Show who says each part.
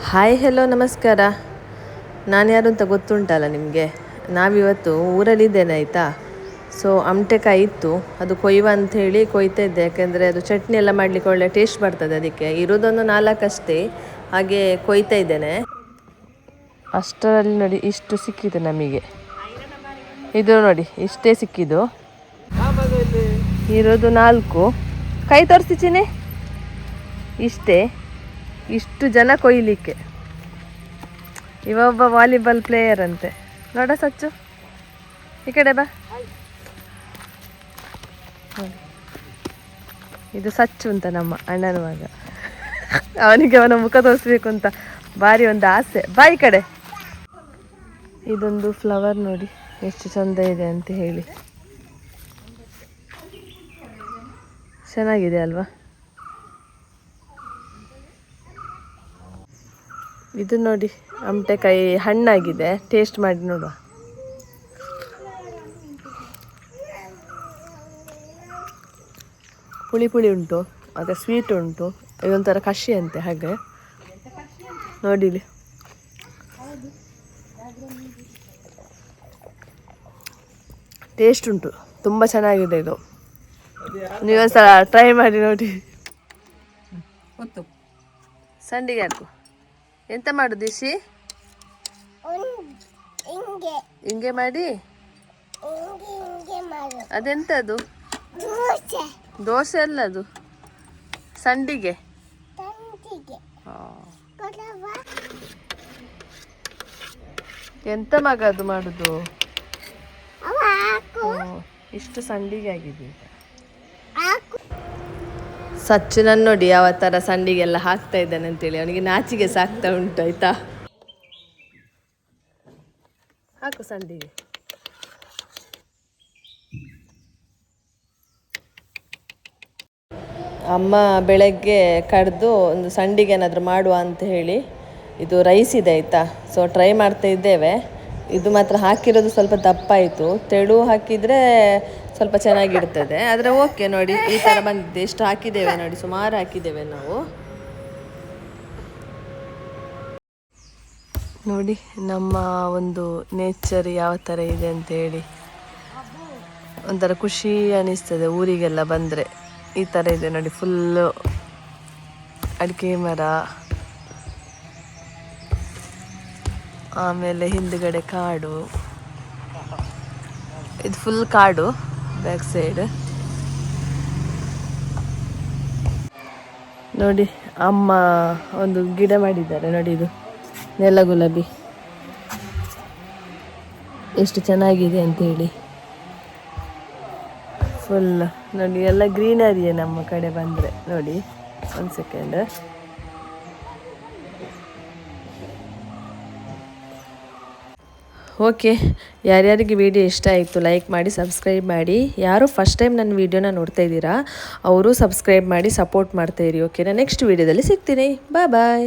Speaker 1: Hi hello ನಮಸ್ಕಾರ. ನಾನು ಯಾರು ಅಂತ ಗೊತ್ತುಂಟಲ್ಲ ನಿಮಗೆ. ನಾವಿವತ್ತು ಊರಲ್ಲಿದ್ದೇನೆ ಆಯಿತಾ. ಸೊ ಅಮಟೆಕಾಯಿ ಇತ್ತು, ಅದು ಕೊಯ್ಯುವ ಅಂಥೇಳಿ ಕೊಯ್ತಾ ಇದ್ದೆ. ಯಾಕೆಂದರೆ ಅದು ಚಟ್ನಿ ಎಲ್ಲ ಮಾಡಲಿಕ್ಕೆ ಒಳ್ಳೆ ಟೇಸ್ಟ್ ಬರ್ತದೆ. ಅದಕ್ಕೆ ಇರೋದೊಂದು 4 ಅಷ್ಟೇ, ಹಾಗೆ ಕೊಯ್ತಾ ಇದ್ದೇನೆ. ಅಷ್ಟರಲ್ಲಿ ನೋಡಿ ಇಷ್ಟು ಸಿಕ್ಕಿದೆ ನಮಗೆ. ಇದು ನೋಡಿ ಇಷ್ಟೇ ಸಿಕ್ಕಿದ್ದು, ಇರೋದು 4. ಕೈ ತೋರಿಸ್ತೀನಿ, ಇಷ್ಟೇ. ಇಷ್ಟು ಜನ ಕೊಯ್ಲಿಕ್ಕೆ. ಇವೊಬ್ಬ ವಾಲಿಬಾಲ್ ಪ್ಲೇಯರ್ ಅಂತೆ. ನೋಡ ಸಚ್ಚು, ಈ ಕಡೆ ಬಾ. ಇದು ಸಚ್ಚು ಅಂತ ನಮ್ಮ ಅಣ್ಣನ ಮಗ. ಅವನಿಗೆ ಅವನ ಮುಖ ತೋರಿಸ್ಬೇಕು ಅಂತ ಭಾರಿ ಒಂದು ಆಸೆ. ಬಾ ಈ ಕಡೆ. ಇದೊಂದು ಫ್ಲವರ್ ನೋಡಿ ಎಷ್ಟು ಚಂದ ಇದೆ ಅಂತ ಹೇಳಿ. ಚೆನ್ನಾಗಿದೆ ಅಲ್ವಾ. ಇದು ನೋಡಿ ಅಮಟೆಕಾಯಿ ಹಣ್ಣಾಗಿದೆ, ಟೇಸ್ಟ್ ಮಾಡಿ ನೋಡುವ. ಪುಳಿ ಪುಳಿ ಉಂಟು, ಮತ್ತು ಸ್ವೀಟ್ ಉಂಟು. ಇದೊಂಥರ ಕಷಿ ಅಂತೆ, ಹಾಗೆ ನೋಡಿಲಿ. ಟೇಸ್ಟ್ ಉಂಟು, ತುಂಬ ಚೆನ್ನಾಗಿದೆ ಇದು. ನೀವೊಂದ್ಸಲ ಟ್ರೈ ಮಾಡಿ ನೋಡಿ. ಸಂಡಿಗೆ ಹಾಕು. ಎಂತ ಮಾಡುದು ಇಸಿ? ಹಿಂಗೆ ಮಾಡಿ. ಅದೆಂತದು? ದೋಸೆ ಅಲ್ಲ ಅದು, ಸಂಡಿಗೆ. ಎಂತ ಮಗ ಅದು ಮಾಡುದು? ಇಷ್ಟು ಸಂಡಿಗೆ ಆಗಿದೆ. ಸಚ್ಚುನನ್ನು ನೋಡಿ ಯಾವ ಥರ ಸಂಡಿಗೆಲ್ಲ ಹಾಕ್ತಾ ಇದ್ದಾನೆ ಅಂತೇಳಿ. ಅವನಿಗೆ ನಾಚಿಗೆ ಸಾಕ್ತಾ ಉಂಟು ಆಯ್ತಾ. ಹಾಕು ಸಂಡಿಗೆ. ಅಮ್ಮ ಬೆಳಗ್ಗೆ ಕಡ್ದು ಒಂದು ಸಂಡಿಗೆ ಏನಾದರೂ ಮಾಡುವ ಅಂತ ಹೇಳಿ, ಇದು ರೈಸ್ ಇದೆ ಆಯಿತಾ. ಸೊ ಟ್ರೈ ಮಾಡ್ತಾ ಇದ್ದೇವೆ. ಇದು ಮಾತ್ರ ಹಾಕಿರೋದು ಸ್ವಲ್ಪ ದಪ್ಪ ಆಯಿತು. ತೆಳು ಹಾಕಿದರೆ ಸ್ವಲ್ಪ ಚೆನ್ನಾಗಿರ್ತದೆ. ಆದರೆ ಓಕೆ ನೋಡಿ, ಈ ಥರ ಬಂದಿದೆ. ಎಷ್ಟು ಹಾಕಿದ್ದೇವೆ ನೋಡಿ, ಸುಮಾರು ಹಾಕಿದ್ದೇವೆ ನಾವು. ನೋಡಿ ನಮ್ಮ ಒಂದು ನೇಚರ್ ಯಾವ ಥರ ಇದೆ ಅಂತೇಳಿ. ಒಂಥರ ಖುಷಿ ಅನ್ನಿಸ್ತದೆ ಊರಿಗೆಲ್ಲ ಬಂದರೆ. ಈ ಥರ ಇದೆ ನೋಡಿ, ಫುಲ್ಲು ಅಡಿಕೆ ಮರ, ಆಮೇಲೆ ಹಿಂದುಗಡೆ ಕಾಡು. ಇದು ಫುಲ್ ಕಾಡು ಬ್ಯಾಕ್ ಸೈಡ್. ನೋಡಿ ಅಮ್ಮ ಒಂದು ಗಿಡ ಮಾಡಿದ್ದಾರೆ ನೋಡಿ, ಇದು ನೆಲ ಗುಲಾಬಿ ಎಷ್ಟು ಚೆನ್ನಾಗಿದೆ ಅಂತ ಹೇಳಿ. ಫುಲ್ ನೋಡಿ ಎಲ್ಲ ಗ್ರೀನರಿಯೇ ನಮ್ಮ ಕಡೆ ಬಂದರೆ. ನೋಡಿ ಒಂದು ಸೆಕೆಂಡ್. ಓಕೆ, ಯಾರ್ಯಾರಿಗೆ ವಿಡಿಯೋ ಇಷ್ಟ ಆಯಿತು ಲೈಕ್ ಮಾಡಿ, ಸಬ್ಸ್ಕ್ರೈಬ್ ಮಾಡಿ. ಯಾರು ಫಸ್ಟ್ ಟೈಮ್ ನನ್ನ ವೀಡಿಯೋನ ನೋಡ್ತಾ ಇದ್ದೀರಾ ಅವರು ಸಬ್ಸ್ಕ್ರೈಬ್ ಮಾಡಿ ಸಪೋರ್ಟ್ ಮಾಡ್ತಾಯಿರಿ. ಓಕೆನಾ? ನೆಕ್ಸ್ಟ್ ವೀಡಿಯೋದಲ್ಲಿ ಸಿಗ್ತೀನಿ. ಬಾಯ್.